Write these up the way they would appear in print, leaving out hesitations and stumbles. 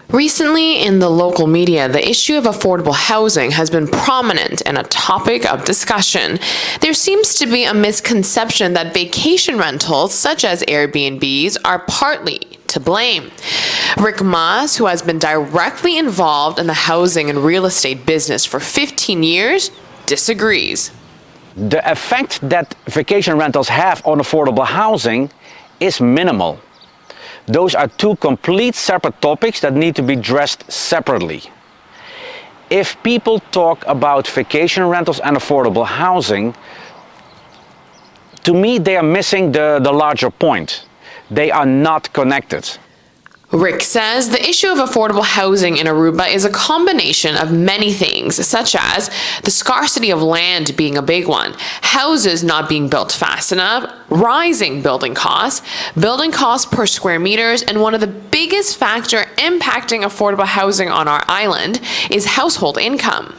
Recently, in the local media, the issue of affordable housing has been prominent and a topic of discussion. There seems to be a misconception that vacation rentals, such as Airbnbs, are partly to blame. Rick Maas, who has been directly involved in the housing and real estate business for 15 years, disagrees. The effect that vacation rentals have on affordable housing is minimal. Those are two complete separate topics that need to be addressed separately. If people talk about vacation rentals and affordable housing, to me they are missing the larger point. They are not connected. Rick says the issue of affordable housing in Aruba is a combination of many things, such as the scarcity of land being a big one, houses not being built fast enough, rising building costs per square meters, and one of the biggest factors impacting affordable housing on our island is household income.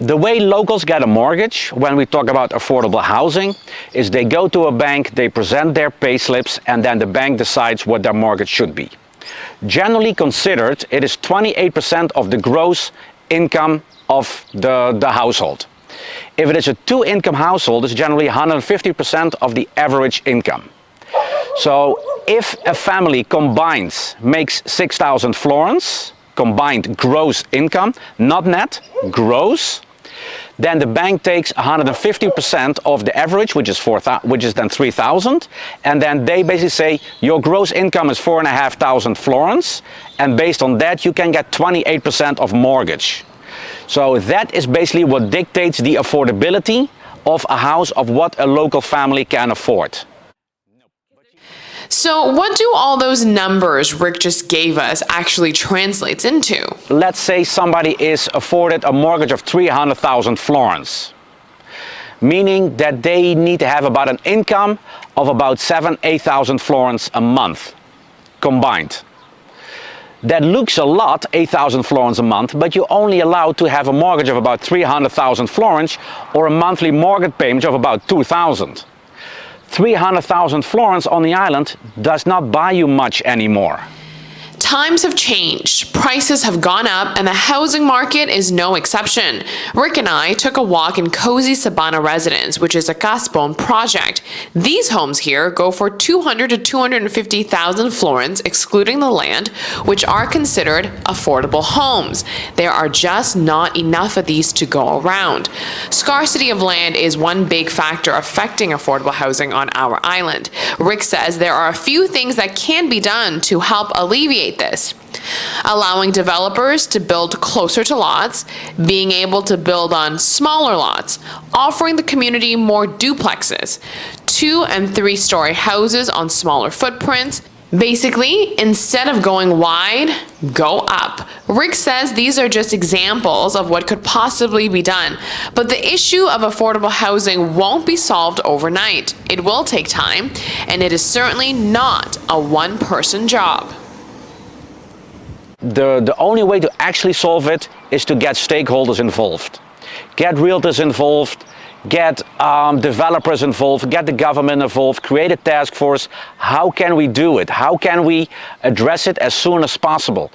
The way locals get a mortgage when we talk about affordable housing is they go to a bank, they present their pay slips, and then the bank decides what their mortgage should be. Generally considered, it is 28% of the gross income of the household. If it is a two-income household, it's generally 150% of the average income. So if a family makes 6,000 florins, combined gross income, not net, gross, then the bank takes 150% of the average, which is then 3,000, and then they basically say your gross income is 4,500 florins, and based on that you can get 28% of mortgage. So that is basically what dictates the affordability of a house, of what a local family can afford. So what do all those numbers Rick just gave us actually translates into? Let's say somebody is afforded a mortgage of 300,000 florins, meaning that they need to have about an income of about 8,000 florins a month combined. That looks a lot, 8,000 florins a month, but you're only allowed to have a mortgage of about 300,000 florins or a monthly mortgage payment of about 2,000. 300,000 florins on the island does not buy you much anymore. Times have changed, prices have gone up, and the housing market is no exception. Rick and I took a walk in Cozy Sabana Residence, which is a Gaspon project. These homes here go for 200 to 250,000 florins, excluding the land, which are considered affordable homes. There are just not enough of these to go around. Scarcity of land is one big factor affecting affordable housing on our island. Rick says there are a few things that can be done to help alleviate this. Allowing developers to build closer to lots, being able to build on smaller lots, offering the community more duplexes, 2- and 3-story houses on smaller footprints. Basically, instead of going wide, go up. Rick says these are just examples of what could possibly be done, but the issue of affordable housing won't be solved overnight. It will take time, and it is certainly not a one-person job. The only way to actually solve it is to get stakeholders involved. Get realtors involved, get developers involved, get the government involved, create a task force. How can we do it? How can we address it as soon as possible?